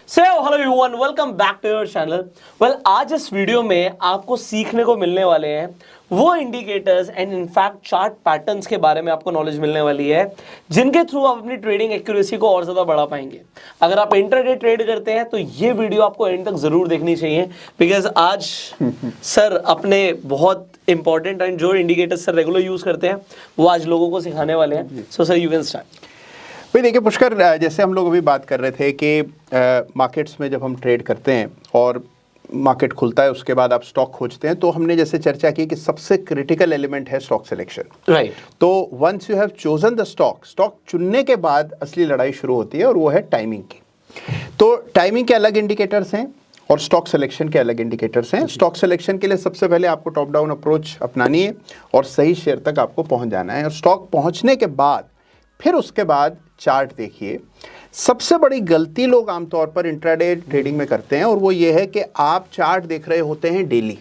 Hello everyone, welcome back to your channel. आज इस video में आपको सीखने को मिलने वाले हैं वो indicators and in fact chart patterns के बारे में आपको नॉलेज मिलने वाली है जिनके थ्रू आप अपनी ट्रेडिंग एक्यूरेसी को और ज्यादा बढ़ा पाएंगे। अगर आप इंट्राडे ट्रेड करते हैं तो ये वीडियो आपको एंड तक जरूर देखनी चाहिए, बिकॉज आज सर अपने बहुत इंपॉर्टेंट एंड जो इंडिकेटर्स सर रेगुलर यूज करते हैं वो आज लोगों को सिखाने वाले हैं। So sir you can start. भाई देखिए पुष्कर, जैसे हम लोग अभी बात कर रहे थे कि मार्केट्स में जब हम ट्रेड करते हैं और मार्केट खुलता है उसके बाद आप स्टॉक खोजते हैं, तो हमने जैसे चर्चा की कि सबसे क्रिटिकल एलिमेंट है स्टॉक सिलेक्शन। राइट। तो once you have chosen the stock चुनने के बाद असली लड़ाई शुरू होती है और वो है टाइमिंग की। तो टाइमिंग के अलग इंडिकेटर्स हैं और स्टॉक सिलेक्शन के अलग इंडिकेटर्स हैं। स्टॉक सिलेक्शन के लिए सबसे पहले आपको टॉप डाउन अप्रोच अपनानी है और सही शेयर तक आपको पहुंच जाना है, और स्टॉक पहुंचने के बाद फिर उसके बाद चार्ट देखिए। सबसे बड़ी गलती लोग आमतौर पर इंट्राडे ट्रेडिंग में करते हैं और वो ये है कि आप चार्ट देख रहे होते हैं डेली।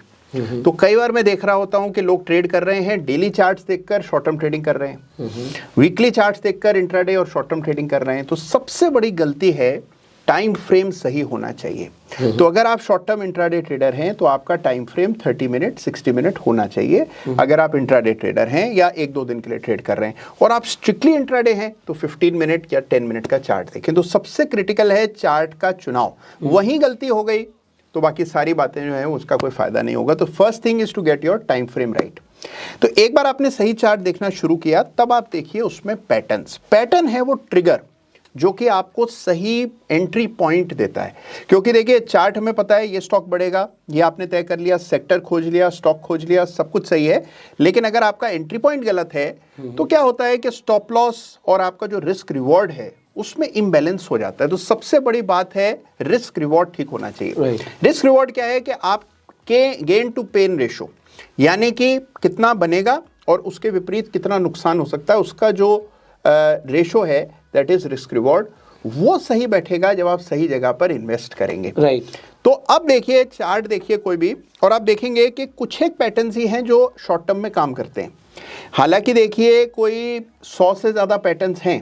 तो कई बार मैं देख रहा होता हूं कि लोग ट्रेड कर रहे हैं, डेली चार्ट्स देखकर शॉर्ट टर्म ट्रेडिंग कर रहे हैं, वीकली चार्ट्स देखकर इंट्राडे और शॉर्ट टर्म ट्रेडिंग कर रहे हैं। तो सबसे बड़ी गलती है टाइम फ्रेम सही होना चाहिए। तो अगर आप शॉर्ट टर्म इंट्राडे ट्रेडर हैं तो आपका टाइम फ्रेम 30 मिनट 60 मिनट होना चाहिए। अगर आप इंट्राडे ट्रेडर हैं या 1-2 दिन के लिए ट्रेड कर रहे हैं, और आप स्ट्रिक्टली इंट्राडे हैं तो 15 मिनट या 10 मिनट का चार्ट देखें। तो सबसे क्रिटिकल है चार्ट का चुनाव। वहीं गलती हो गई तो बाकी सारी बातें जो है उसका कोई फायदा नहीं होगा। तो first thing is to get your time frame right. तो एक बार आपने सही चार्ट देखना शुरू किया तब आप देखिए उसमें पैटर्न है वो ट्रिगर जो कि आपको सही एंट्री पॉइंट देता है। क्योंकि देखिए चार्ट हमें पता है ये स्टॉक बढ़ेगा, ये आपने तय कर लिया, सेक्टर खोज लिया, स्टॉक खोज लिया, सब कुछ सही है। लेकिन अगर आपका एंट्री पॉइंट गलत है तो क्या होता है कि स्टॉप लॉस और आपका जो रिस्क रिवॉर्ड है उसमें इम्बैलेंस हो जाता है। तो सबसे बड़ी बात है रिस्क रिवॉर्ड ठीक होना चाहिए। रिस्क रिवॉर्ड क्या है कि आपके गेन टू पेन रेशो, यानी कि कितना बनेगा और उसके विपरीत कितना नुकसान हो सकता है, उसका जो रेशो है दैट इज रिस्क रिवॉर्ड, वो सही बैठेगा जब आप सही जगह पर इन्वेस्ट करेंगे। राइट। तो अब देखिए चार्ट देखिए कोई भी, और आप देखेंगे कि कुछ एक पैटर्न्स ही हैं जो शॉर्ट टर्म में काम करते हैं। हालांकि देखिए कोई 100 से ज्यादा पैटर्न्स हैं,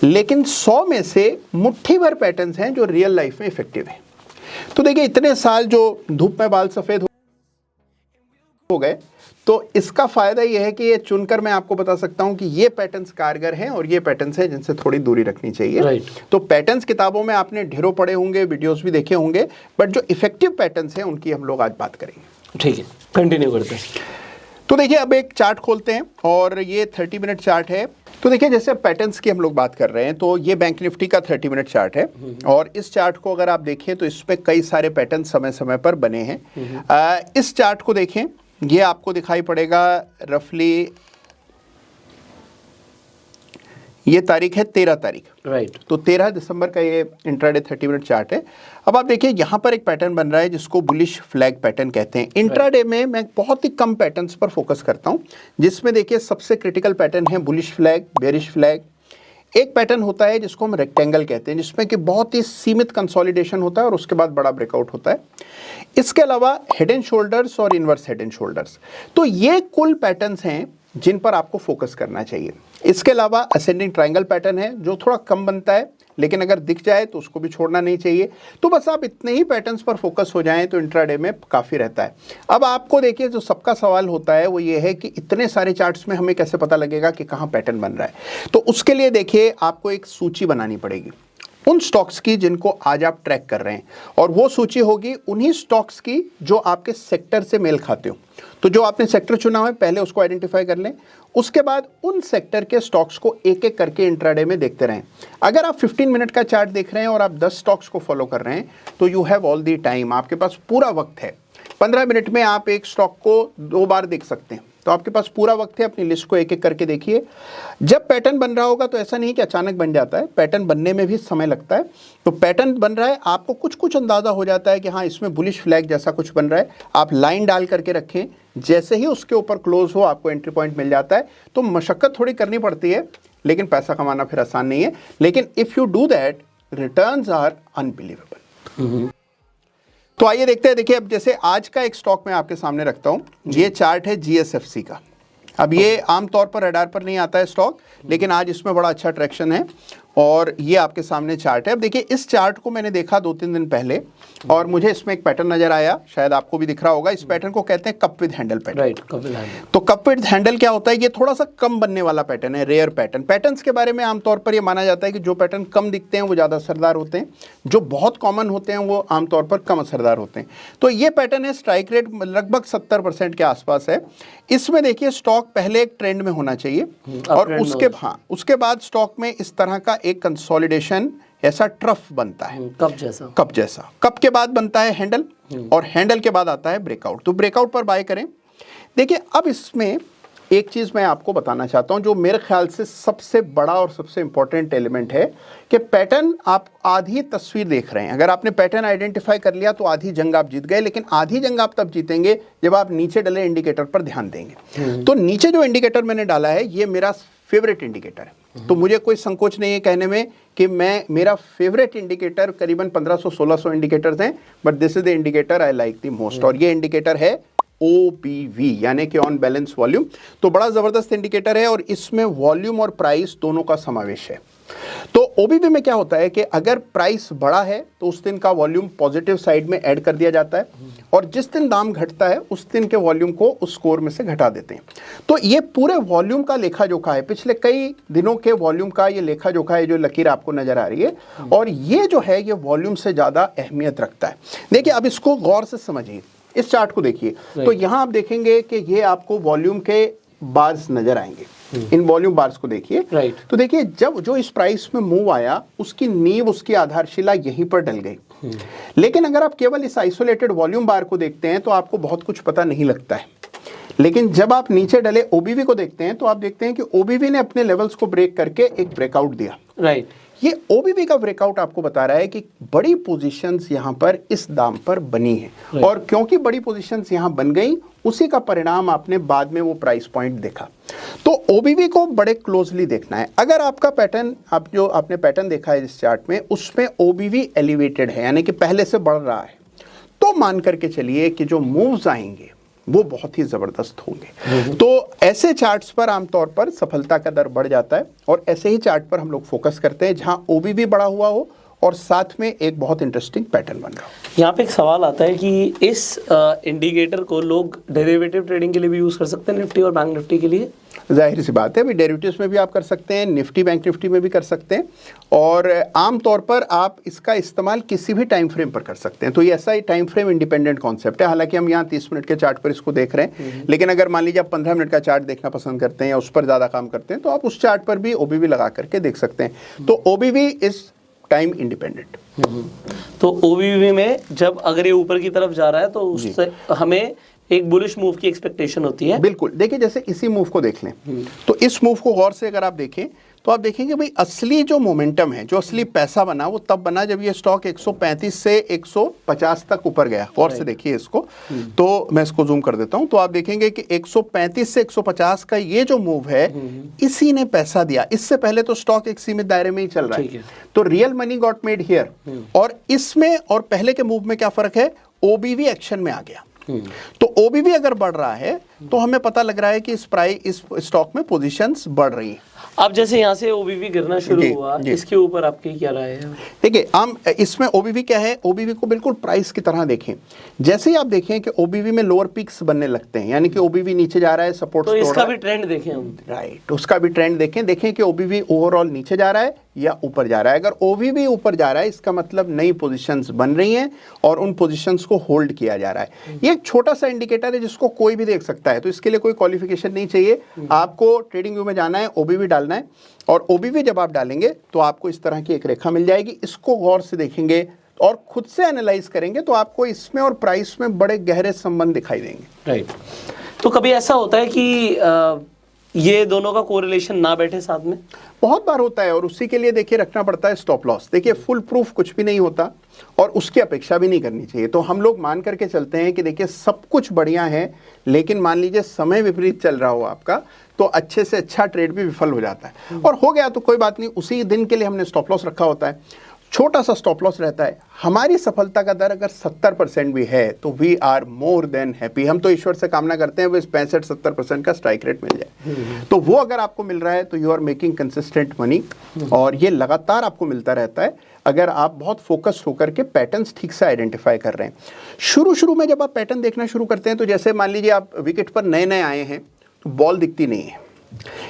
लेकिन 100 में से मुट्ठी भर पैटर्न्स हैं जो रियल लाइफ में इफेक्टिव है। तो देखिए इतने साल जो धूप में बाल सफेद हो गए, तो इसका फायदा यह है कि ये चुनकर मैं आपको बता सकता हूं कि ये पैटर्न्स कारगर हैं और ये पैटर्न्स हैं जिनसे थोड़ी दूरी रखनी चाहिए। Right. तो पैटर्न्स किताबों में आपने ढेरों पढ़े होंगे, वीडियोस भी देखे होंगे, बट जो इफेक्टिव पैटर्न्स हैं उनकी हम लोग आज बात करेंगे। ठीक है, कंटिन्यू करते हैं। तो देखिए अब एक चार्ट खोलते हैं और ये 30 मिनट चार्ट है। तो देखिए जैसे पैटर्न्स की हम लोग बात कर रहे हैं, तो ये बैंक निफ्टी का 30 मिनट चार्ट है और इस चार्ट को अगर आप देखें तो इसमें कई सारे पैटर्न समय समय पर बने हैं। इस चार्ट को देखें, ये आपको दिखाई पड़ेगा रफली, ये तारीख है 13 तारीख। राइट। तो 13 दिसंबर का ये इंट्राडे 30 मिनट चार्ट है। अब आप देखिए यहाँ पर एक पैटर्न बन रहा है जिसको बुलिश फ्लैग पैटर्न कहते हैं। इंट्राडे में मैं बहुत ही कम पैटर्न्स पर फोकस करता हूँ, जिसमें देखिए सबसे क्रिटिकल पैटर्न है बुलिश फ्लैग, बेरिश फ्लैग। एक पैटर्न होता है जिसको हम रेक्टेंगल कहते हैं, जिसमें कि बहुत ही सीमित कंसोलिडेशन होता है और उसके बाद बड़ा ब्रेकआउट होता है। इसके अलावा हेड एंड शोल्डर्स और इनवर्स हेड एंड शोल्डर्स। तो ये कुल पैटर्न्स हैं जिन पर आपको फोकस करना चाहिए। इसके अलावा असेंडिंग ट्रायंगल पैटर्न है जो थोड़ा कम बनता है, लेकिन अगर दिख जाए तो उसको भी छोड़ना नहीं चाहिए। तो बस आप इतने ही पैटर्न्स पर फोकस हो जाएं तो इंट्राडे में काफ़ी रहता है। अब आपको देखिए जो सबका सवाल होता है वो ये है कि इतने सारे चार्ट्स में हमें कैसे पता लगेगा कि कहाँ पैटर्न बन रहा है। तो उसके लिए देखिए आपको एक सूची बनानी पड़ेगी उन स्टॉक्स की जिनको आज आप ट्रैक कर रहे हैं, और वो सूची होगी उन्हीं स्टॉक्स की जो आपके सेक्टर से मेल खाते हो। तो जो आपने सेक्टर चुना है पहले उसको आइडेंटिफाई कर लें, उसके बाद उन सेक्टर के स्टॉक्स को एक एक करके इंट्राडे में देखते रहें। अगर आप 15 मिनट का चार्ट देख रहे हैं और आप 10 स्टॉक्स को फॉलो कर रहे हैं तो you have all the time, आपके पास पूरा वक्त है। 15 मिनट में आप एक स्टॉक को 2 बार देख सकते हैं, तो आपके पास पूरा वक्त है। अपनी लिस्ट को एक एक करके देखिए। जब पैटर्न बन रहा होगा तो ऐसा नहीं कि अचानक बन जाता है, पैटर्न बनने में भी समय लगता है। तो पैटर्न बन रहा है, आपको कुछ कुछ अंदाज़ा हो जाता है कि हाँ इसमें बुलिश फ्लैग जैसा कुछ बन रहा है। आप लाइन डाल करके रखें, जैसे ही उसके ऊपर क्लोज हो आपको एंट्री पॉइंट मिल जाता है। तो मशक्कत थोड़ी करनी पड़ती है, लेकिन पैसा कमाना फिर आसान नहीं है। लेकिन if you do that returns are unbelievable. तो आइए देखते हैं। देखिए अब जैसे आज का एक स्टॉक मैं आपके सामने रखता हूं, ये चार्ट है GSFC का। अब ये आमतौर पर रडार पर नहीं आता है स्टॉक, लेकिन आज इसमें बड़ा अच्छा ट्रैक्शन है और ये आपके सामने चार्ट है। अब देखिए इस चार्ट को मैंने देखा 2-3 दिन पहले और मुझे इसमें एक पैटर्न नजर आया, शायद आपको भी दिख रहा होगा। इस पैटर्न को कहते हैं cup with handle pattern. Right, cup with handle. तो कप विद हैंडल क्या होता है? ये थोड़ा सा कम बनने वाला पैटर्न है, रेयर पैटर्न। पैटर्न्स के बारे में आमतौर पर ये माना जाता है कि जो पैटर्न कम दिखते हैं वो ज़्यादा असरदार होते हैं, जो बहुत कॉमन होते हैं वो आमतौर पर कम असरदार होते हैं। तो ये पैटर्न है, स्ट्राइक रेट लगभग 70% के आसपास है। इसमें देखिए स्टॉक पहले एक ट्रेंड में होना चाहिए और उसके बाद स्टॉक में इस तरह का एक कंसोलिडेशन, ऐसा ट्रफ बनता है, कप जैसा। कप के बाद बनता है हैंडल और हैंडल के बाद आता है ब्रेकआउट। तो ब्रेकआउट पर बाय करें। देखिए अब इसमें एक चीज मैं आपको बताना चाहता हूं जो मेरे ख्याल से सबसे बड़ा और सबसे इंपॉर्टेंट एलिमेंट है कि पैटर्न, आप आधी तस्वीर देख रहे हैं। अगर आपने पैटर्न आइडेंटिफाई कर लिया तो आधी जंग आप जीत गए, लेकिन आधी जंग आप तब जीतेंगे जब आप नीचे डले इंडिकेटर पर ध्यान देंगे। तो नीचे जो इंडिकेटर मैंने डाला है ये मेरा फेवरेट इंडिकेटर है। तो मुझे कोई संकोच नहीं है कहने में कि मेरा फेवरेट इंडिकेटर, करीबन 1500-1600 इंडिकेटर्स हैं, but this is the indicator I like the most. और ये इंडिकेटर है OBV, यानी कि ऑन बैलेंस वॉल्यूम। तो बड़ा जबरदस्त इंडिकेटर है और इसमें वॉल्यूम और प्राइस दोनों का समावेश है। तो OBV में क्या होता है कि अगर प्राइस बड़ा है तो उस दिन का वॉल्यूम पॉजिटिव साइड में ऐड कर दिया जाता है और जिस दिन दाम घटता है उस दिन के वॉल्यूम को उस स्कोर में से घटा देते हैं। तो ये पूरे वॉल्यूम का लेखा जोखा है, पिछले कई दिनों के वॉल्यूम का ये लेखा जोखा है, जो लकीर आपको नजर आ रही है। और ये जो है ये वॉल्यूम से ज्यादा अहमियत रखता है। देखिए अब इसको गौर से समझिए, इस चार्ट को देखिए। तो यहां आप देखेंगे कि ये आपको वॉल्यूम के बार्स नजर आएंगे। इन वॉल्यूम बार्स को देखिए। तो देखिए जब जो इस प्राइस में मूव आया उसकी नींव, उसकी आधारशिला यहीं पर डल गई। लेकिन अगर आप केवल इस आइसोलेटेड वॉल्यूम बार को देखते हैं तो आपको बहुत कुछ पता नहीं लगता है। लेकिन जब आप नीचे डले OBV को देखते हैं तो आप देखते हैं कि OBV ने अपने लेवल्स को ब्रेक करके एक ब्रेकआउट दिया। राइट, ये OBV का ब्रेकआउट आपको बता रहा है कि बड़ी पोजीशंस यहां पर इस दाम पर बनी है। और क्योंकि बड़ी पोजीशंस यहां बन गई, उसी का परिणाम आपने बाद में वो प्राइस पॉइंट देखा। तो OBV को बड़े क्लोजली देखना है। अगर आपका पैटर्न, आप जो आपने पैटर्न देखा है इस चार्ट में, उसमें OBV एलिवेटेड है, यानी कि पहले से बढ़ रहा है, तो मान करके चलिए कि जो मूव्स आएंगे वो बहुत ही जबरदस्त होंगे। तो ऐसे चार्ट्स पर आमतौर पर सफलता का दर बढ़ जाता है और ऐसे ही चार्ट पर हम लोग फोकस करते हैं जहां OBV बढ़ा हुआ हो और साथ में एक बहुत इंटरेस्टिंग पैटर्न बन रहा हो। यहाँ पे एक सवाल आता है कि इस इंडिकेटर को लोग डेरिवेटिव ट्रेडिंग के लिए भी यूज कर सकते हैं, निफ्टी और बैंक निफ्टी के लिए? जाहिर सी बात है, अभी डेरिवेटिव्स में भी आप कर सकते हैं, निफ्टी बैंक निफ्टी में भी कर सकते हैं और आमतौर पर आप इसका इस्तेमाल किसी भी टाइम फ्रेम पर कर सकते हैं। तो ये ऐसा ही टाइम फ्रेम इंडिपेंडेंट कॉन्सेप्ट है। हालांकि हम यहाँ 30 मिनट के चार्ट पर इसको देख रहे हैं, लेकिन अगर मान लीजिए आप 15 मिनट का चार्ट देखना पसंद करते हैं या उस पर ज़्यादा काम करते हैं तो आप उस चार्ट पर भी OBV लगा करके देख सकते हैं। तो OBV इज टाइम इंडिपेंडेंट। तो OBV में जब अगर ये ऊपर की तरफ जा रहा है तो उससे हमें एक बुलिश मूव की एक्सपेक्टेशन होती है। बिल्कुल, देखिए जैसे इसी मूव को देख लें तो इस मूव को गौर से अगर आप देखें तो आप देखेंगे भाई असली जो मोमेंटम है, जो असली पैसा बना, वो तब बना जब ये स्टॉक 135 से 150 तक ऊपर गया। गौर से देखिए इसको। तो मैं इसको जूम कर देता हूं तो आप देखेंगे कि 135 से 150 का ये जो मूव है, इसी ने पैसा दिया। इससे पहले तो स्टॉक एक सीमित दायरे में ही चल रहा है। तो real money got made here. और इसमें और पहले के मूव में क्या फर्क है? OBV एक्शन में आ गया। तो OBV अगर बढ़ रहा है तो हमें पता लग रहा है कि इस स्टॉक में पोजीशंस बढ़ रही हैं। अब जैसे यहाँ से OBV गिरना शुरू हुआ, इसके ऊपर आपकी क्या राय है? देखिए हम इसमें OBV क्या है, OBV को बिल्कुल प्राइस की तरह देखें। जैसे ही आप देखें कि OBV में लोअर पीक्स बनने लगते हैं, यानी कि OBV नीचे जा रहा है, सपोर्ट तो इसका भी ट्रेंड देखें हम। राइट, उसका भी ट्रेंड देखें कि OBV ओवरऑल नीचे जा रहा है या ऊपर जा रहा है। अगर OBV ऊपर जा रहा है इसका मतलब नई पोजीशंस बन रही हैं और उन पोजीशंस को होल्ड किया जा रहा है। ये एक छोटा सा इंडिकेटर है जिसको कोई भी देख सकता है, तो इसके लिए कोई क्वालिफिकेशन नहीं चाहिए। आपको ट्रेडिंग व्यू में जाना है, OBV डालना है और OBV जब आप डालेंगे तो आपको इस तरह की एक रेखा मिल जाएगी। इसको गौर से देखेंगे और खुद से एनालाइज करेंगे तो आपको इसमें और प्राइस में बड़े गहरे संबंध दिखाई देंगे। राइट। तो कभी ऐसा होता है कि ये दोनों का कोरिलेशन ना बैठे साथ में? बहुत बार होता है और उसी के लिए देखिए रखना पड़ता है स्टॉप लॉस। देखिए फुल प्रूफ कुछ भी नहीं होता और उसकी अपेक्षा भी नहीं करनी चाहिए। तो हम लोग मान करके चलते हैं कि देखिए सब कुछ बढ़िया है, लेकिन मान लीजिए समय विपरीत चल रहा हो आपका, तो अच्छे से अच्छा ट्रेड भी विफल हो जाता है। और हो गया तो कोई बात नहीं, उसी दिन के लिए हमने स्टॉप लॉस रखा होता है। छोटा सा स्टॉप लॉस रहता है। हमारी सफलता का दर अगर 70% भी है तो we are more than happy. हम तो ईश्वर से कामना करते हैं वो 65-70% का स्ट्राइक रेट मिल जाए। तो वो अगर आपको मिल रहा है तो you are making consistent money, और ये लगातार आपको मिलता रहता है अगर आप बहुत फोकस होकर के पैटर्न्स ठीक से आइडेंटिफाई कर रहे हैं। शुरू में जब आप पैटर्न देखना शुरू करते हैं तो जैसे मान लीजिए आप विकेट पर नए नए आए हैं तो बॉल दिखती नहीं है,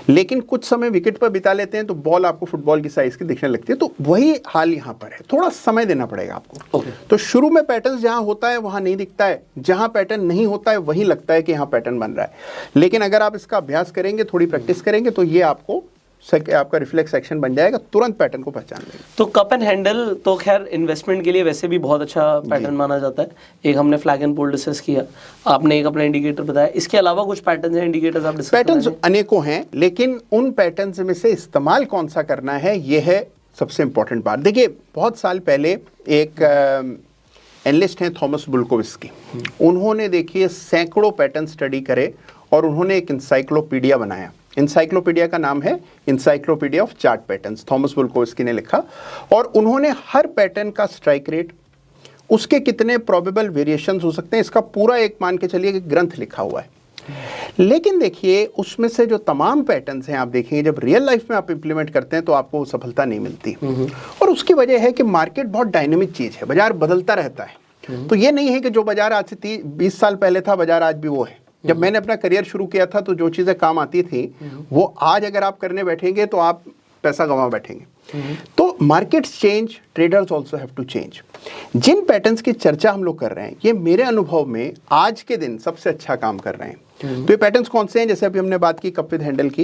लेकिन कुछ समय विकेट पर बिता लेते हैं तो बॉल आपको फुटबॉल की साइज की दिखने लगती है। तो वही हाल यहाँ पर है, थोड़ा समय देना पड़ेगा आपको। तो शुरू में पैटर्न जहाँ होता है वहाँ नहीं दिखता है, जहाँ पैटर्न नहीं होता है वहीं लगता है कि यहाँ पैटर्न बन रहा है। लेकिन अगर आप इसका अभ्यास करेंगे, थोड़ी प्रैक्टिस करेंगे तो ये आपको आपका रिफ्लेक्स एक्शन बन जाएगा, तुरंत पैटर्न को पहचान लेंगे। तो कप एंड हैंडल तो खैर इन्वेस्टमेंट के लिए वैसे भी बहुत अच्छा पैटर्न माना जाता है। एक हमने फ्लैग एंड पुल डिस्कस किया, आपने एक अपना इंडिकेटर बताया, इसके अलावा कुछ पैटर्न्स हैं, इंडिकेटर्स आप डिस्कस पैटर्न्स अनेकों हैं, लेकिन उन पैटर्न्स में से इस्तेमाल कौन सा करना है ये है सबसे इंपॉर्टेंट बात। देखिए बहुत साल पहले एक एनालिस्ट हैं थॉमस बुल्कोविस्की, उन्होंने देखिए सैकड़ों पैटर्न स्टडी करे और उन्होंने एक इंसाइक्लोपीडिया बनाया। इंसाइक्लोपीडिया का नाम है encyclopedia of chart patterns, Thomas Bulkowski ने लिखा। और उन्होंने हर पैटर्न का स्ट्राइक रेट, उसके कितने प्रोबेबल वेरिएशंस हो सकते हैं, इसका पूरा एक मान के चलिए कि ग्रंथ लिखा हुआ है। लेकिन देखिए उसमें से जो तमाम पैटर्न्स हैं आप देखेंगे जब रियल लाइफ में आप इंप्लीमेंट करते हैं तो आपको सफलता नहीं मिलती। और उसकी वजह है कि मार्केट बहुत डायनेमिक चीज़ है, बाजार बदलता रहता है। तो ये नहीं है कि जो बाजार आज से 20 साल पहले था बाजार आज भी वो है। जब मैंने अपना करियर शुरू किया था तो जो चीज़ें काम आती थी वो आज अगर आप करने बैठेंगे तो आप पैसा गंवा बैठेंगे। तो markets change, traders also have to change. जिन पैटर्न्स की चर्चा हम लोग कर रहे हैं ये मेरे अनुभव में आज के दिन सबसे अच्छा काम कर रहे हैं। तो ये पैटर्न्स कौन से हैं? जैसे अभी हमने बात की कप विद हैंडल की,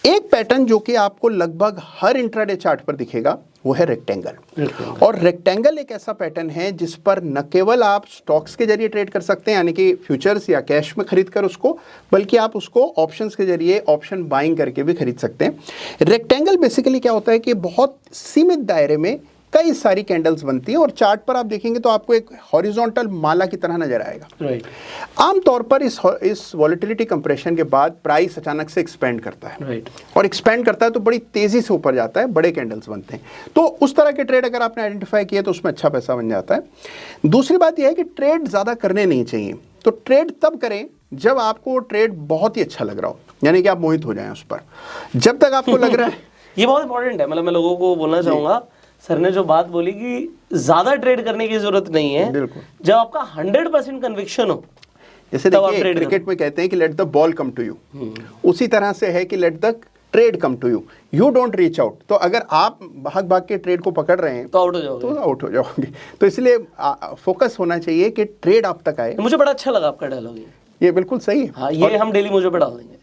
एक पैटर्न जो कि आपको लगभग हर इंट्राडे चार्ट पर दिखेगा वो है रेक्टेंगल। और रेक्टेंगल एक ऐसा पैटर्न है जिस पर न केवल आप स्टॉक्स के जरिए ट्रेड कर सकते हैं यानी कि फ्यूचर्स या कैश में खरीद कर उसको, बल्कि आप उसको ऑप्शंस के जरिए ऑप्शन बाइंग करके भी खरीद सकते हैं। रेक्टेंगल बेसिकली क्या होता है कि बहुत सीमित दायरे में कई सारी कैंडल्स बनती हैं और चार्ट पर आप देखेंगे तो आपको एक हॉरिजॉन्टल माला की तरह नजर आएगा। आमतौर पर इस वॉलेटिलिटी कंप्रेशन के बाद प्राइस अचानक से एक्सपेंड करता है और एक्सपेंड करता है तो बड़ी तेजी से ऊपर जाता है, बड़े कैंडल्स बनते हैं। तो उस तरह के ट्रेड अगर आपने आइडेंटिफाई किया तो उसमें अच्छा पैसा बन जाता है। दूसरी बात यह है कि ट्रेड ज़्यादा करने नहीं चाहिए। तो ट्रेड तब करें जब आपको ट्रेड बहुत ही अच्छा लग रहा हो, यानी कि आप मोहित हो जाएं उस पर। जब तक आपको लग रहा है ये बहुत इंपॉर्टेंट है, मतलब मैं लोगों को बोलना चाहूंगा, सर ने जो बात बोली कि ज्यादा ट्रेड करने की जरूरत नहीं है, बिल्कुल जब आपका 100% कन्विक्शन हो। जैसे देखिए क्रिकेट में कहते हैं कि let the ball come to you, उसी तरह से है कि let the trade come to you, you don't reach out. तो अगर आप भाग के ट्रेड को पकड़ रहे हैं तो आउट हो जाओगे, तो आउट हो जाओगे। तो इसलिए फोकस होना चाहिए कि ट्रेड आप तक आए। मुझे बड़ा अच्छा लगा आपका डायलॉग, ये बिल्कुल सही है। हाँ, ये हम डेली मुझे पे डाल देंगे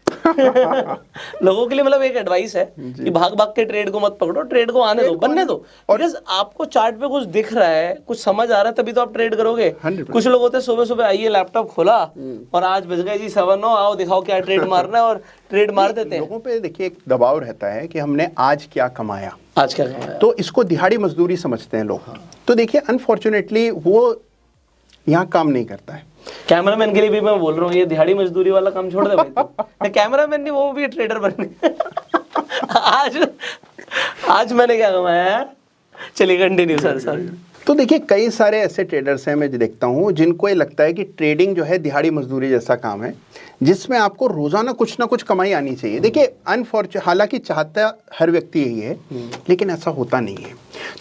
लोगों के लिए। मतलब एक एडवाइस है कि भाग के ट्रेड को मत पकड़ो, ट्रेड को आने दो, बनने दो। और आपको चार्ट पे कुछ दिख रहा है, कुछ समझ आ रहा है, तभी तो आप ट्रेड करोगे। कुछ लोग होते हैं सुबह सुबह आइए लैपटॉप खोला और आज बज गए जी 7-9, आओ दिखाओ क्या ट्रेड मारना है, और ट्रेड मार देते हैं। लोगों पे देखिए एक दबाव रहता है कि हमने आज क्या कमाया, आज क्या कमाया, तो इसको दिहाड़ी मजदूरी समझते हैं लोग। तो देखिए अनफॉर्चुनेटली वो यहाँ काम नहीं करता है। कैमरामैन के लिए भी मैं बोल रहा हूँ ये दिहाड़ी मजदूरी वाला काम छोड़ दे भाई तू। कैमरामैन नहीं, वो भी ट्रेडर बनने आज मैंने क्या कमाया है। चलिए कंटिन्यू सर। तो देखिए कई सारे ऐसे ट्रेडर्स हैं मैं जो देखता हूँ जिनको ये लगता है कि ट्रेडिंग जो है दिहाड़ी मजदूरी जैसा काम है जिसमें आपको रोजाना कुछ ना कुछ कमाई आनी चाहिए। देखिए हालांकि चाहता हर व्यक्ति यही है, लेकिन ऐसा होता नहीं है।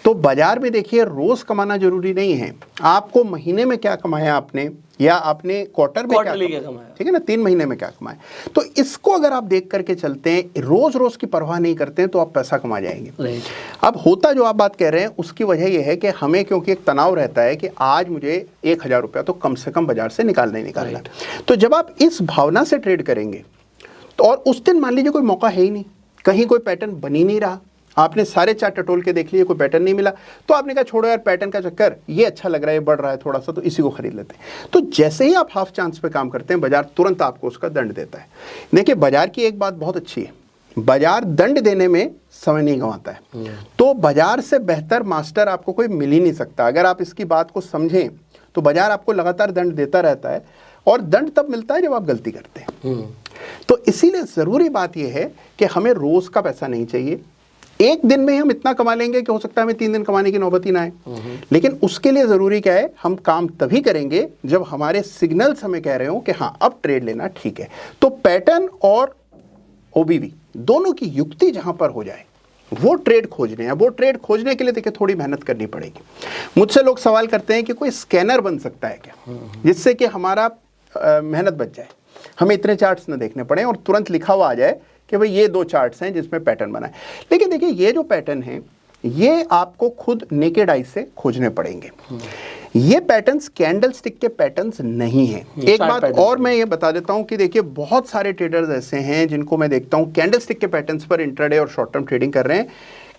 तो बाजार में देखिए रोज कमाना जरूरी नहीं है, आपको महीने में क्या कमाया आपने या आपने क्वार्टर में क्या कमाया, ठीक है ना, 3 महीने में क्या कमाया। तो इसको अगर आप देख करके चलते हैं, रोज रोज की परवाह नहीं करते हैं, तो आप पैसा कमा जाएंगे। अब होता जो आप बात कह रहे हैं उसकी वजह यह है कि हमें क्योंकि एक तनाव रहता है कि आज मुझे 1000 रुपया तो कम से कम बाजार से निकालना ही निकालना। तो जब आप इस भावना से ट्रेड करेंगे तो, और उस दिन मान लीजिए कोई मौका है ही नहीं, कहीं कोई पैटर्न बन ही नहीं रहा, आपने सारे चार्ट टटोल के देख लिए, कोई पैटर्न नहीं मिला, तो आपने कहा छोड़ो यार पैटर्न का चक्कर, ये अच्छा लग रहा है, बढ़ रहा है थोड़ा सा, तो इसी को खरीद लेते हैं। तो जैसे ही आप हाफ चांस पे काम करते हैं बाजार तुरंत आपको उसका दंड देता है। देखिए बाजार की एक बात बहुत अच्छी है, बाजार दंड देने में समय नहीं गंवाता है। तो बाजार से बेहतर मास्टर आपको कोई मिल ही नहीं सकता। अगर आप इसकी बात को समझें तो बाजार आपको लगातार दंड देता रहता है, और दंड तब मिलता है जब आप गलती करते हैं। तो इसीलिए ज़रूरी बात यह है कि हमें रोज़ का पैसा नहीं चाहिए, एक दिन में हम इतना कमा लेंगे कि हो सकता है हमें 3 दिन कमाने की नौबत ही ना आए। लेकिन उसके लिए जरूरी क्या है, हम काम तभी करेंगे जब हमारे सिग्नल्स हमें कह रहे हो कि हाँ अब ट्रेड लेना ठीक है। तो पैटर्न और ओबीवी दोनों की युक्ति जहां पर हो जाए वो ट्रेड खोजने हैं। वो ट्रेड खोजने के लिए देखिए थोड़ी मेहनत करनी पड़ेगी। मुझसे लोग सवाल करते हैं कि कोई स्कैनर बन सकता है क्या, जिससे कि हमारा मेहनत बच जाए, हमें इतने चार्ट्स न देखने पड़े और तुरंत लिखा हुआ आ जाए कि भाई ये 2 चार्ट्स हैं जिसमें पैटर्न बना है। लेकिन देखिए ये जो पैटर्न है ये आपको खुद नेकेड आई से खोजने पड़ेंगे। ये पैटर्न्स कैंडलस्टिक के पैटर्न्स नहीं हैं। एक बात और मैं ये बता देता हूं कि देखिए बहुत सारे ट्रेडर्स ऐसे हैं जिनको मैं देखता हूं कैंडलस्टिक के पैटर्न्स पर इंट्राडे और शॉर्ट टर्म ट्रेडिंग कर रहे हैं।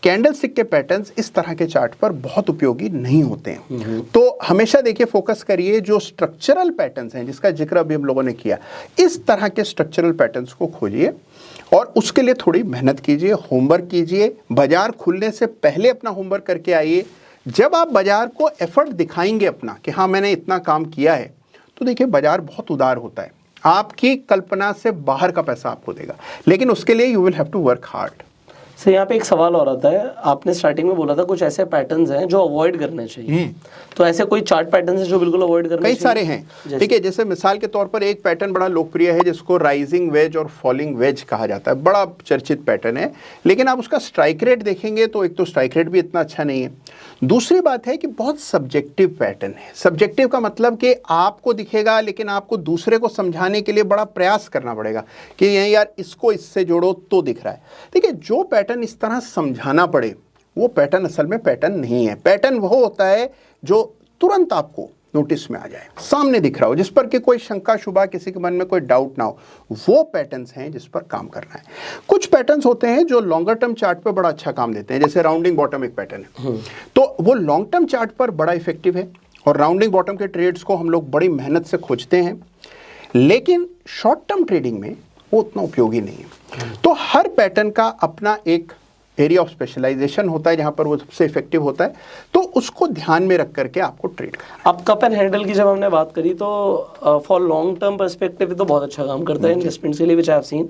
कैंडलस्टिक के पैटर्न्स इस तरह के चार्ट पर बहुत उपयोगी नहीं होते हैं। तो हमेशा देखिए फोकस करिए जो स्ट्रक्चरल पैटर्न्स हैं जिसका जिक्र अभी हम लोगों ने किया, इस तरह के स्ट्रक्चरल पैटर्न्स को खोजिए और उसके लिए थोड़ी मेहनत कीजिए, होमवर्क कीजिए। बाजार खुलने से पहले अपना होमवर्क करके आइए। जब आप बाजार को एफर्ट दिखाएंगे अपना कि हाँ मैंने इतना काम किया है, तो देखिए बाजार बहुत उदार होता है, आपकी कल्पना से बाहर का पैसा आपको देगा। लेकिन उसके लिए you will have to work hard. Sir यहाँ पे एक सवाल और आता है, आपने स्टार्टिंग में बोला था कुछ ऐसे पैटर्न्स हैं जो अवॉइड करने चाहिए, तो ऐसे कोई चार्ट पैटर्न्स हैं जो बिल्कुल अवॉइड करने कई चाहिए? सारे हैं। ठीक है, जैसे मिसाल के तौर पर एक पैटर्न बड़ा लोकप्रिय है जिसको राइजिंग वेज और फॉलिंग वेज कहा जाता है, बड़ा चर्चित पैटर्न है। लेकिन आप उसका स्ट्राइक रेट देखेंगे तो एक तो स्ट्राइक रेट भी इतना अच्छा नहीं है, दूसरी बात है कि बहुत सब्जेक्टिव पैटर्न है। सब्जेक्टिव का मतलब कि आपको दिखेगा लेकिन आपको दूसरे को समझाने के लिए बड़ा प्रयास करना पड़ेगा कि ये यार इसको इससे जोड़ो तो दिख रहा है। देखिए जो पैटर्न इस तरह समझाना पड़े वो पैटर्न असल में पैटर्न नहीं है। पैटर्न वो होता है जो तुरंत आपको नोटिस में आ जाए, सामने दिख रहा हो, जिस पर कि कोई शंका शुबा, किसी के मन में कोई डाउट ना हो, वो पैटर्न्स हैं जिस पर काम करना है। कुछ पैटर्न्स होते हैं जो लॉन्गर टर्म चार्ट पर बड़ा अच्छा काम देते हैं, जैसे राउंडिंग बॉटम एक पैटर्न है, तो वो लॉन्ग टर्म चार्ट पर बड़ा इफेक्टिव है और राउंडिंग बॉटम के ट्रेड्स को हम लोग बड़ी मेहनत से खोजते हैं। लेकिन शॉर्ट टर्म ट्रेडिंग में वो उतना उपयोगी नहीं है। तो हर पैटर्न का अपना एक एरिया ऑफ स्पेशलाइजेशन होता है जहां पर वो सबसे इफेक्टिव होता है, तो उसको ध्यान में रख करके आपको ट्रेड करना है। अब कप एंड हैंडल की जब हमने बात करी तो फॉर लॉन्ग टर्म पर्सपेक्टिव तो बहुत अच्छा काम करता है इन्वेस्टमेंट्स के लिए, विच आई हैव सीन।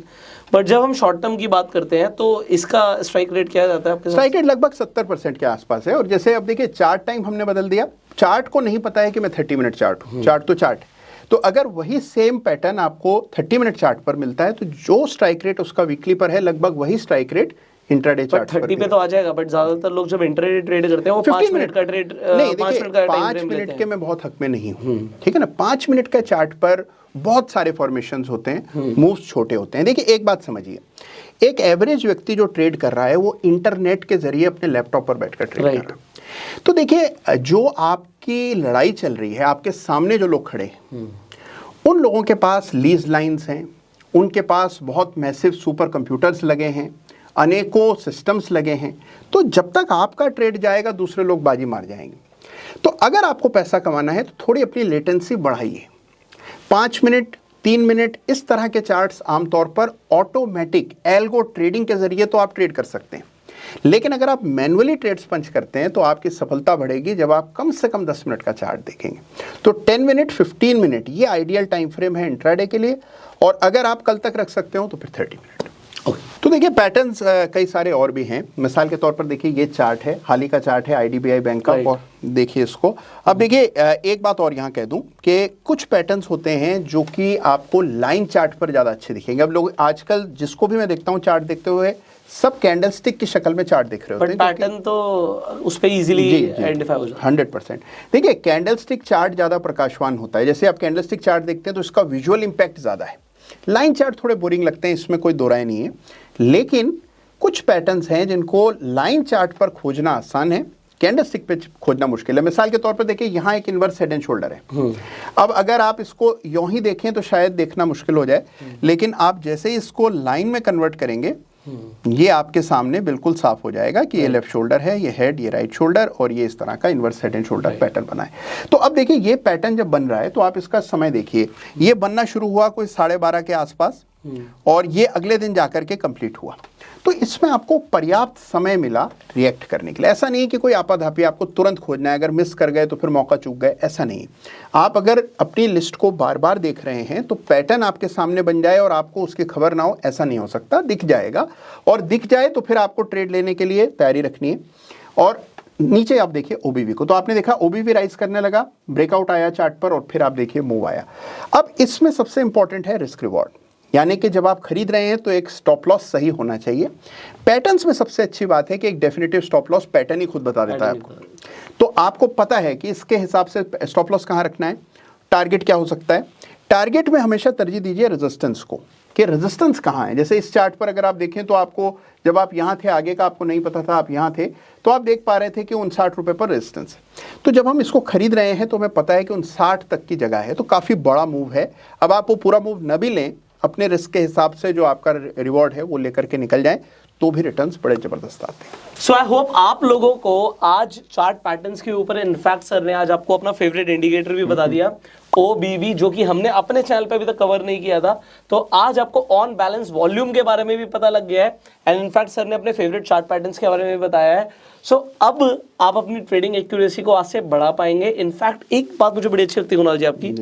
बट जब हम शॉर्ट टर्म की बात करते हैं तो इसका स्ट्राइक रेट क्या जाता है आपके? स्ट्राइक रेट लगभग 70% के आसपास है। और जैसे अब देखिए चार्ट टाइम हमने बदल दिया, चार्ट को नहीं पता है कि मैं 30 मिनट चार्ट हूँ, चार्ट तो चार्ट। तो अगर वही सेम पैटर्न आपको 30 मिनट चार्ट पर मिलता है तो जो स्ट्राइक रेट उसका वीकली पर है लगभग वही स्ट्राइक रेट इंट्राडे चार्ट पर 30 पे तो आ जाएगा। बट ज्यादातर लोग जब इंट्राडे ट्रेड करते हैं वो 5 मिनट का ट्रेड, नहीं 5 देखिए मिनट का 5 मिनट के मैं बहुत हक में नहीं हूँ, ठीक है ना। 5 मिनट का चार्ट पर बहुत सारे फॉर्मेशंस होते हैं, मूव्स छोटे होते हैं। देखिए एक बात समझिए, एक एवरेज व्यक्ति जो ट्रेड कर रहा है वो इंटरनेट के जरिए अपने लैपटॉप पर बैठकर ट्रेड कर रहा है। तो देखिए जो आपकी लड़ाई चल रही है, आपके सामने जो लोग खड़े हैं उन लोगों के पास लीज लाइन्स हैं, उनके पास बहुत मैसिव सुपर कंप्यूटर्स लगे हैं, अनेकों सिस्टम्स लगे हैं। तो जब तक आपका ट्रेड जाएगा दूसरे लोग बाजी मार जाएंगे। तो अगर आपको पैसा कमाना है तो थोड़ी अपनी लेटेंसी बढ़ाइए। 5 मिनट 3 मिनट इस तरह के चार्ट्स आमतौर पर ऑटोमेटिक एल्गो ट्रेडिंग के जरिए तो आप ट्रेड कर सकते हैं। लेकिन अगर आप मैनुअली ट्रेड्स पंच करते हैं तो आपकी सफलता बढ़ेगी जब आप कम से कम 10 मिनट का चार्ट देखेंगे। तो 10 मिनट 15 मिनट ये आइडियल टाइम फ्रेम है इंट्राडे के लिए, और अगर आप कल तक रख सकते हो तो फिर 30 मिनट। तो देखिए पैटर्न्स कई सारे और भी हैं। मिसाल के तौर पर देखिए ये चार्ट है, हाल ही का चार्ट है आईडीबीआई बैंक का, और देखिए इसको। अब देखिए एक बात और यहाँ कह दूं कि कुछ पैटर्न्स होते हैं जो कि आपको लाइन चार्ट पर ज़्यादा अच्छे दिखेंगे। अब लोग आजकल जिसको भी मैं देखता हूँ चार्ट देखते हुए सब कैंडलस्टिक की शक्ल में चार्ट दिख रहे होते हैं, पैटर्न तो उस पे इजीली आइडेंटिफाई हो जाता है। 100%। देखिए कैंडलस्टिक चार्ट ज़्यादा प्रकाशवान होता है। जैसे आप कैंडलस्टिक चार्ट देखते हैं तो इसका विजुअल इंपैक्ट ज़्यादा है। लाइन चार्ट थोड़े बोरिंग लगते हैं, इसमें कोई दो राय नहीं है। लेकिन कुछ पैटर्न्स हैं जिनको लाइन चार्ट पर खोजना आसान है, कैंडलस्टिक पे खोजना मुश्किल है। मिसाल के तौर पर देखिए यहाँ एक इन्वर्स हेड एंड शोल्डर है। अब अगर आप इसको यूं ही देखें तो शायद देखना मुश्किल हो जाए, लेकिन आप जैसे ही इसको लाइन में कन्वर्ट करेंगे ये आपके सामने बिल्कुल साफ हो जाएगा कि ये लेफ्ट शोल्डर है, ये हेड, ये राइट शोल्डर, और ये इस तरह का inverse head and shoulder pattern बना है। तो अब देखिए ये पैटर्न जब बन रहा है तो आप इसका समय देखिए, ये बनना शुरू हुआ कोई 12:30 के आसपास और ये अगले दिन जाकर के कंप्लीट हुआ। तो इसमें आपको पर्याप्त समय मिला रिएक्ट करने के लिए। ऐसा नहीं है कि कोई आपाधापी आपको तुरंत खोजना है, अगर मिस कर गए तो फिर मौका चूक गए, ऐसा नहीं। आप अगर अपनी लिस्ट को बार बार देख रहे हैं तो पैटर्न आपके सामने बन जाए और आपको उसकी खबर ना हो, ऐसा नहीं हो सकता। दिख जाएगा, और दिख जाए तो फिर आपको ट्रेड लेने के लिए तैयारी रखनी है। और नीचे आप देखिए ओबीवी को, तो आपने देखा ओबीवी राइज करने लगा, ब्रेकआउट आया चार्ट पर, और फिर आप देखिए मूव आया। अब इसमें सबसे इंपॉर्टेंट है रिस्क रिवॉर्ड, यानी कि जब आप खरीद रहे हैं तो एक स्टॉप लॉस सही होना चाहिए। पैटर्न्स में सबसे अच्छी बात है कि एक डेफिनेटिव स्टॉप लॉस पैटर्न ही खुद बता देता है आपको, तो आपको पता है कि इसके हिसाब से स्टॉप लॉस कहाँ रखना है, टारगेट क्या हो सकता है। टारगेट में हमेशा तरजीह दीजिए रेजिस्टेंस को, कि रेजिस्टेंस कहाँ है। जैसे इस चार्ट पर अगर आप देखें तो आपको, जब आप यहाँ थे, आगे का आपको नहीं पता था, आप यहाँ थे, तो आप देख पा रहे थे कि 59 रुपये पर रेजिस्टेंस है। तो जब हम इसको खरीद रहे हैं तो हमें पता है कि 59 तक की जगह है, तो काफ़ी बड़ा मूव है। अब आप वो पूरा मूव न भी लें, अपने रिस्क के हिसाब से जो आपका रिवॉर्ड है वो लेकर के निकल जाएं, तो भी रिटर्न्स बड़े जबरदस्त आते हैं। सो आई होप आप लोगों को आज चार्ट पैटर्न्स के ऊपर, इनफैक्ट सर ने आज आपको अपना फेवरेट इंडिकेटर भी बता दिया, OBV, जो कि हमने अपने चैनल पे अभी तक कवर नहीं किया था। तो आज आपको ऑन बैलेंस वॉल्यूम के बारे में भी पता लग गया है, एंड इनफैक्ट सर ने अपने फेवरेट चार्ट पैटर्न्स के बारे में भी बताया है। सो अब आप अपनी ट्रेडिंग एक्यूरेसी को आज से बढ़ा पाएंगे। इनफैक्ट एक बात मुझे बड़ी अच्छी लगती है कुणाल जी आपकी,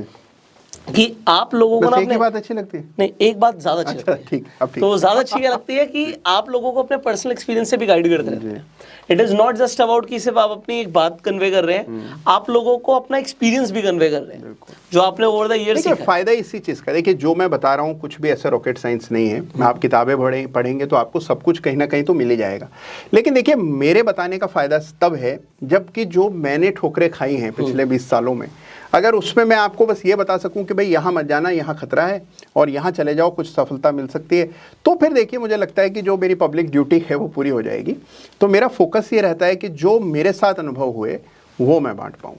कि आप लोगों को ना एक ही बात अच्छी लगती है, नहीं, एक बात ज्यादा अच्छी लगती है। ठीक, अब ठीक। तो ज्यादा अच्छी क्या लगती है कि आप लोगों को अपने पर्सनल एक्सपीरियंस से भी गाइड करते रहते हैं। It is not just about कि सिर्फ आप अपनी एक बात कन्वे कर रहे हैं, आप लोगों को अपना एक्सपीरियंस भी कन्वे कर रहे हैं, जो आपने ओवर द ईयर सीखा। फायदा इसी चीज का, देखिए जो मैं बता रहा हूँ कुछ भी ऐसा रॉकेट साइंस नहीं है। मैं आप किताबें पढ़ेंगे तो आपको सब कुछ कहीं ना कहीं तो मिल ही जाएगा, लेकिन देखिए मेरे बताने का फायदा तब है जबकि जो मैंने ठोकरें खाई हैं पिछले 20 सालों में, अगर उसमें मैं आपको बस ये बता सकूं कि भाई यहाँ मत जाना, यहाँ खतरा है, और यहाँ चले जाओ, कुछ सफलता मिल सकती है, तो फिर देखिए मुझे लगता है कि जो मेरी पब्लिक ड्यूटी है वो पूरी हो जाएगी। तो मेरा फोकस ये रहता है कि जो मेरे साथ अनुभव हुए वो मैं बांट पाऊँ।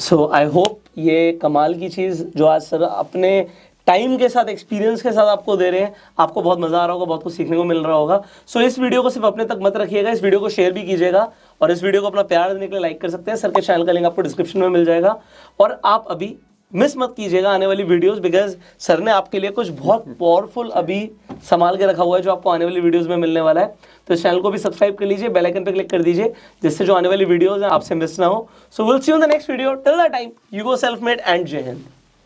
सो आई होप ये कमाल की चीज़ जो आज सर अपने टाइम के साथ, एक्सपीरियंस के साथ आपको दे रहे हैं, आपको बहुत मजा आ रहा होगा, बहुत कुछ सीखने को मिल रहा होगा। सो इस वीडियो को सिर्फ अपने तक मत रखिएगा, इस वीडियो को शेयर भी कीजिएगा, और इस वीडियो को अपना प्यार देने के लिए लाइक कर सकते हैं। सर के चैनल का लिंक आपको डिस्क्रिप्शन में मिल जाएगा, और आप अभी मिस मत कीजिएगा आने वाली वीडियोस, बिकॉज सर ने आपके लिए कुछ बहुत पावरफुल अभी संभाल के रखा हुआ है जो आपको आने वाली वीडियोस में मिलने वाला है। तो इस चैनल को भी सब्सक्राइब कर लीजिए, बेल आइकन पे क्लिक कर दीजिए, जिससे जो आने वाली वीडियोस हैं आपसे मिस ना हो। So will see you in the next video, till that time you go self made and जय हिंद।